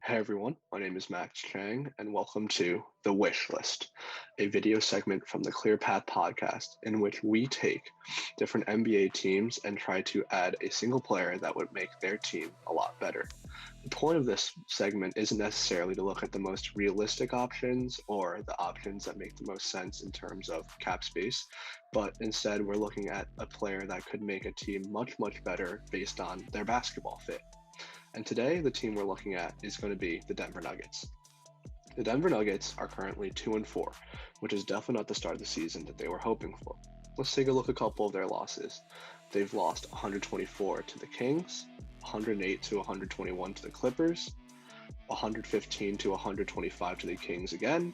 Hey everyone, my name is Max Chang, and welcome to the Wishlist, a video segment from the ClearPath Podcast in which we take different NBA teams and try to add a single player that would make their team a lot better. The point of this segment isn't necessarily to look at the most realistic options or the options that make the most sense in terms of cap space, but instead we're looking at a player that could make a team much better based on their basketball fit. And today, the team we're looking at is going to be the Denver Nuggets. The Denver Nuggets are currently 2-4, which is definitely not the start of the season that they were hoping for. Let's take a look at a couple of their losses. They've lost 124 to the Kings, 108 to 121 to the Clippers, 115 to 125 to the Kings again,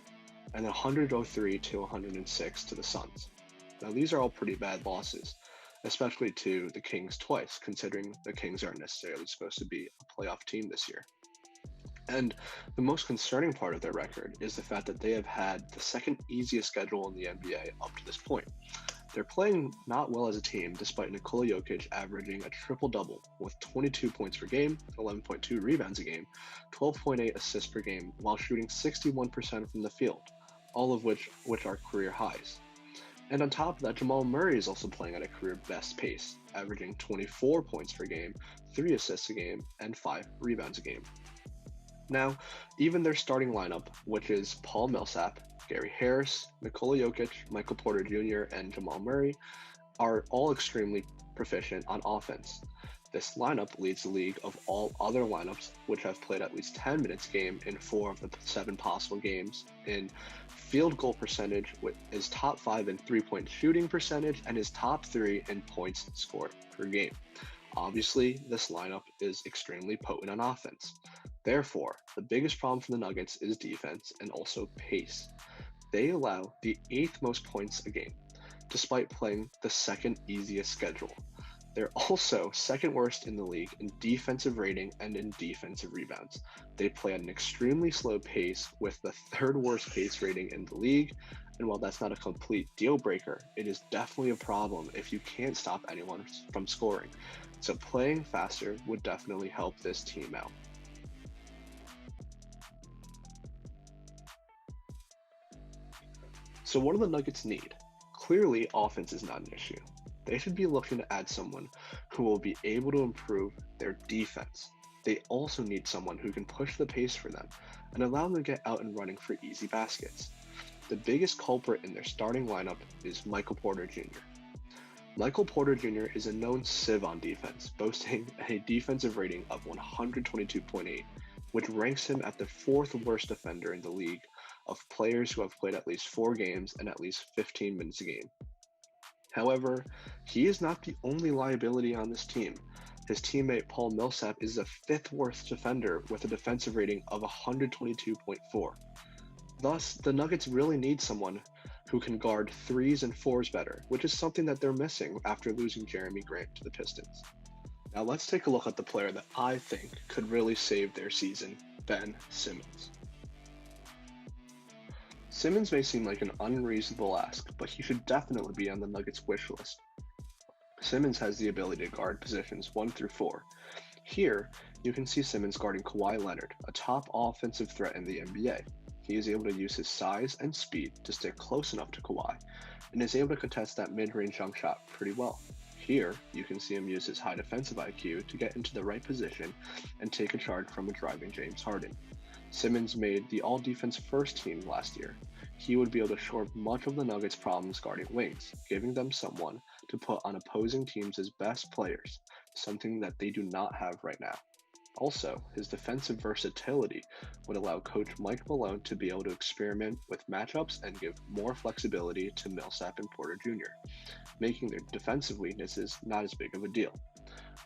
and 103 to 106 to the Suns. Now, these are all pretty bad losses, especially to the Kings twice, considering the Kings aren't necessarily supposed to be a playoff team this year. And the most concerning part of their record is the fact that they have had the second easiest schedule in the NBA up to this point. They're playing not well as a team, despite Nikola Jokic averaging a triple-double with 22 points per game, 11.2 rebounds a game, 12.8 assists per game, while shooting 61% from the field, all of which are career highs. And on top of that, Jamal Murray is also playing at a career best pace, averaging 24 points per game, 3 assists a game, and 5 rebounds a game. Now, even their starting lineup, which is Paul Millsap, Gary Harris, Nikola Jokic, Michael Porter Jr., and Jamal Murray, are all extremely proficient on offense. This lineup leads the league of all other lineups, which have played at least 10 minutes game in 4 of the 7 possible games, in field goal percentage, is top 5 in 3-point shooting percentage, and is top 3 in points scored per game. Obviously, this lineup is extremely potent on offense. Therefore, the biggest problem for the Nuggets is defense and also pace. They allow the 8th most points a game, despite playing the second easiest schedule. They're also second worst in the league in defensive rating and in defensive rebounds. They play at an extremely slow pace with the 3rd worst pace rating in the league. And while that's not a complete deal breaker, it is definitely a problem if you can't stop anyone from scoring. So playing faster would definitely help this team out. So what do the Nuggets need? Clearly, offense is not an issue. They should be looking to add someone who will be able to improve their defense. They also need someone who can push the pace for them and allow them to get out and running for easy baskets. The biggest culprit in their starting lineup is Michael Porter Jr. Michael Porter Jr. is a known sieve on defense, boasting a defensive rating of 122.8, which ranks him at the 4th worst defender in the league of players who have played at least 4 games and at least 15 minutes a game. However, he is not the only liability on this team. His teammate Paul Millsap is the 5th worst defender with a defensive rating of 122.4. Thus, the Nuggets really need someone who can guard 3s and 4s better, which is something that they're missing after losing Jeremy Grant to the Pistons. Now let's take a look at the player that I think could really save their season, Ben Simmons. Simmons may seem like an unreasonable ask, but he should definitely be on the Nuggets wish list. Simmons has the ability to guard positions 1 through 4. Here, you can see Simmons guarding Kawhi Leonard, a top offensive threat in the NBA. He is able to use his size and speed to stay close enough to Kawhi, and is able to contest that mid-range jump shot pretty well. Here, you can see him use his high defensive IQ to get into the right position and take a charge from a driving James Harden. Simmons made the all-defense first team last year. He would be able to shore up much of the Nuggets' problems guarding wings, giving them someone to put on opposing teams' best players, something that they do not have right now. Also, his defensive versatility would allow Coach Mike Malone to be able to experiment with matchups and give more flexibility to Millsap and Porter Jr., making their defensive weaknesses not as big of a deal.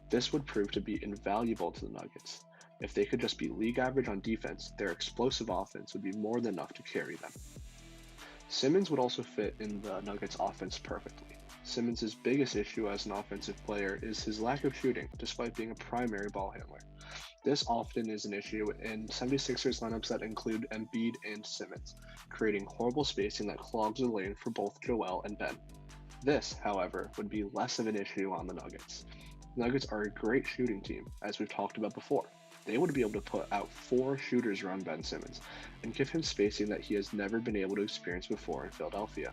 This would prove to be invaluable to the Nuggets. If they could just be league average on defense, their explosive offense would be more than enough to carry them. Simmons would also fit in the Nuggets offense perfectly. Simmons' biggest issue as an offensive player is his lack of shooting, despite being a primary ball handler. This often is an issue in 76ers lineups that include Embiid and Simmons, creating horrible spacing that clogs the lane for both Joel and Ben. This, however, would be less of an issue on the Nuggets. The Nuggets are a great shooting team, as we've talked about before. They would be able to put out 4 shooters around Ben Simmons and give him spacing that he has never been able to experience before in Philadelphia.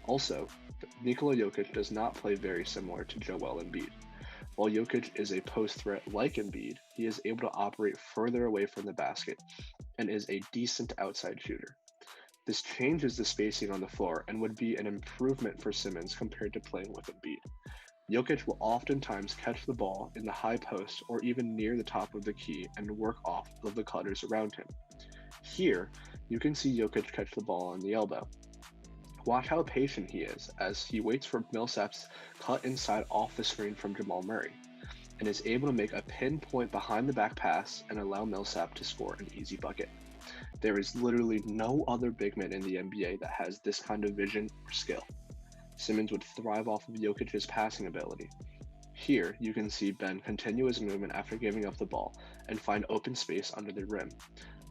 Also, Nikola Jokic does not play very similar to Joel Embiid. While Jokic is a post threat like Embiid, he is able to operate further away from the basket and is a decent outside shooter. This changes the spacing on the floor and would be an improvement for Simmons compared to playing with Embiid. Jokic will oftentimes catch the ball in the high post or even near the top of the key and work off of the cutters around him. Here, you can see Jokic catch the ball on the elbow. Watch how patient he is as he waits for Millsap's cut inside off the screen from Jamal Murray and is able to make a pinpoint behind the back pass and allow Millsap to score an easy bucket. There is literally no other big man in the NBA that has this kind of vision or skill. Simmons would thrive off of Jokic's passing ability. Here, you can see Ben continue his movement after giving up the ball and find open space under the rim.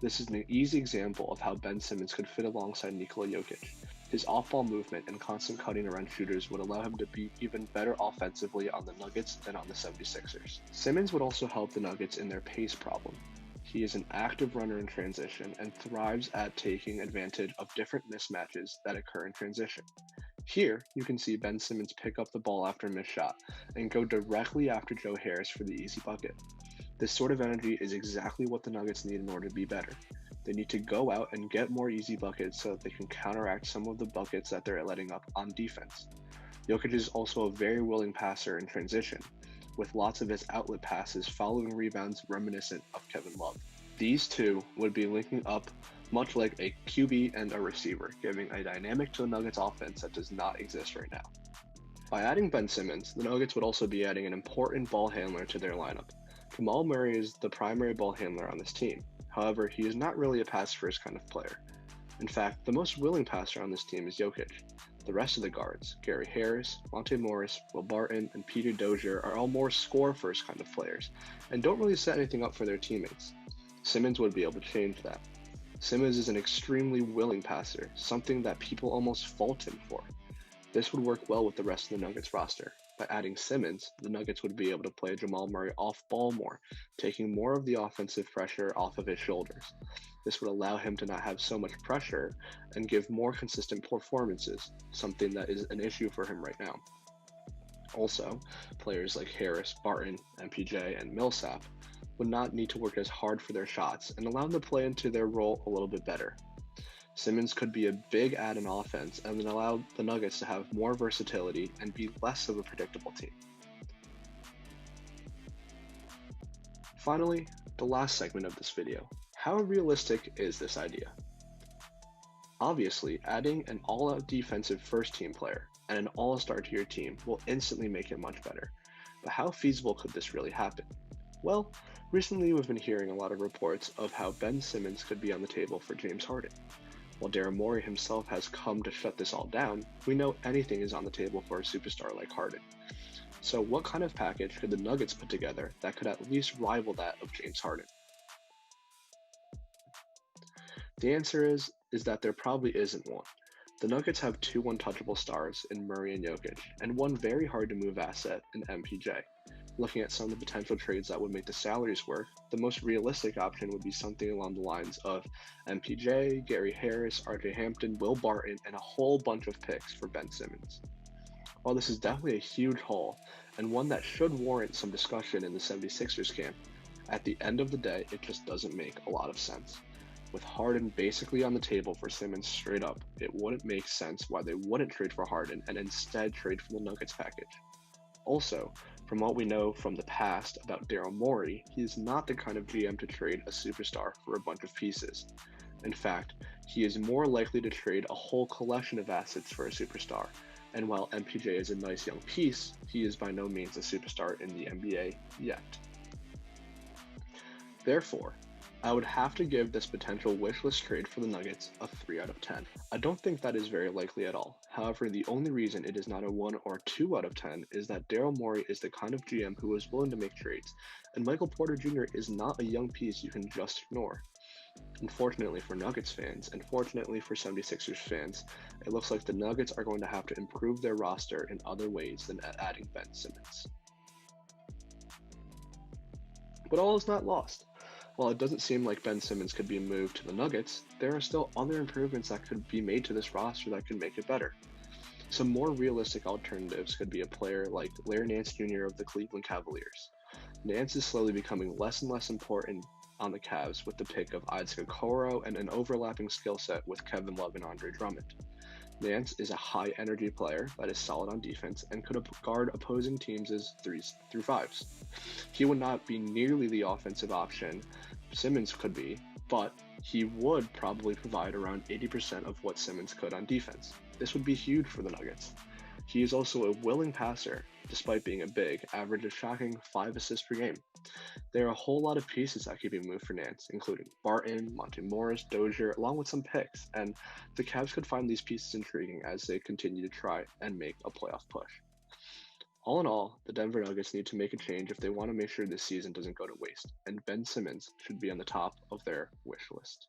This is an easy example of how Ben Simmons could fit alongside Nikola Jokic. His off-ball movement and constant cutting around shooters would allow him to be even better offensively on the Nuggets than on the 76ers. Simmons would also help the Nuggets in their pace problem. He is an active runner in transition and thrives at taking advantage of different mismatches that occur in transition. Here, you can see Ben Simmons pick up the ball after a missed shot and go directly after Joe Harris for the easy bucket. This sort of energy is exactly what the Nuggets need in order to be better. They need to go out and get more easy buckets so that they can counteract some of the buckets that they're letting up on defense. Jokic is also a very willing passer in transition, with lots of his outlet passes following rebounds reminiscent of Kevin Love. These two would be linking up much like a QB and a receiver, giving a dynamic to the Nuggets offense that does not exist right now. By adding Ben Simmons, the Nuggets would also be adding an important ball handler to their lineup. Jamal Murray is the primary ball handler on this team. However, he is not really a pass-first kind of player. In fact, the most willing passer on this team is Jokic. The rest of the guards, Gary Harris, Monte Morris, Will Barton, and Peter Dozier, are all more score-first kind of players, and don't really set anything up for their teammates. Simmons would be able to change that. Simmons is an extremely willing passer, something that people almost fault him for. This would work well with the rest of the Nuggets roster. By adding Simmons, the Nuggets would be able to play Jamal Murray off ball more, taking more of the offensive pressure off of his shoulders. This would allow him to not have so much pressure and give more consistent performances, something that is an issue for him right now. Also, players like Harris, Barton, MPJ, and Millsap would not need to work as hard for their shots and allow them to play into their role a little bit better. Simmons could be a big add in offense and then allow the Nuggets to have more versatility and be less of a predictable team. Finally, the last segment of this video. How realistic is this idea? Obviously, adding an all-out defensive first-team player and an all-star to your team will instantly make it much better. But how feasible could this really happen? Well, recently we've been hearing a lot of reports of how Ben Simmons could be on the table for James Harden. While Daryl Morey himself has come to shut this all down, we know anything is on the table for a superstar like Harden. So what kind of package could the Nuggets put together that could at least rival that of James Harden? The answer is that there probably isn't one. The Nuggets have 2 untouchable stars in Murray and Jokic, and one very hard to move asset in MPJ. Looking at some of the potential trades that would make the salaries work, the most realistic option would be something along the lines of MPJ, Gary Harris, RJ Hampton, Will Barton, and a whole bunch of picks for Ben Simmons. While this is definitely a huge haul, and one that should warrant some discussion in the 76ers camp, at the end of the day, it just doesn't make a lot of sense. With Harden basically on the table for Simmons straight up, it wouldn't make sense why they wouldn't trade for Harden and instead trade for the Nuggets package. Also, from what we know from the past about Daryl Morey, he is not the kind of GM to trade a superstar for a bunch of pieces. In fact, he is more likely to trade a whole collection of assets for a superstar, and while MPJ is a nice young piece, he is by no means a superstar in the NBA yet. Therefore, I would have to give this potential wishlist trade for the Nuggets a 3 out of 10. I don't think that is very likely at all. However, the only reason it is not a 1 or 2 out of 10 is that Daryl Morey is the kind of GM who is willing to make trades, and Michael Porter Jr. is not a young piece you can just ignore. Unfortunately for Nuggets fans, and fortunately for 76ers fans, it looks like the Nuggets are going to have to improve their roster in other ways than adding Ben Simmons. But all is not lost. While it doesn't seem like Ben Simmons could be moved to the Nuggets, there are still other improvements that could be made to this roster that could make it better. Some more realistic alternatives could be a player like Larry Nance Jr. of the Cleveland Cavaliers. Nance is slowly becoming less and less important on the Cavs with the pick of Isaac Okoro and an overlapping skill set with Kevin Love and Andre Drummond. Nance is a high-energy player that is solid on defense and could guard opposing teams' 3s through 5s. He would not be nearly the offensive option Simmons could be, but he would probably provide around 80% of what Simmons could on defense. This would be huge for the Nuggets. He is also a willing passer, despite being a big, average a shocking 5 assists per game. There are a whole lot of pieces that could be moved for Nance, including Barton, Monte Morris, Dozier, along with some picks, and the Cavs could find these pieces intriguing as they continue to try and make a playoff push. All in all, the Denver Nuggets need to make a change if they want to make sure this season doesn't go to waste, and Ben Simmons should be on the top of their wish list.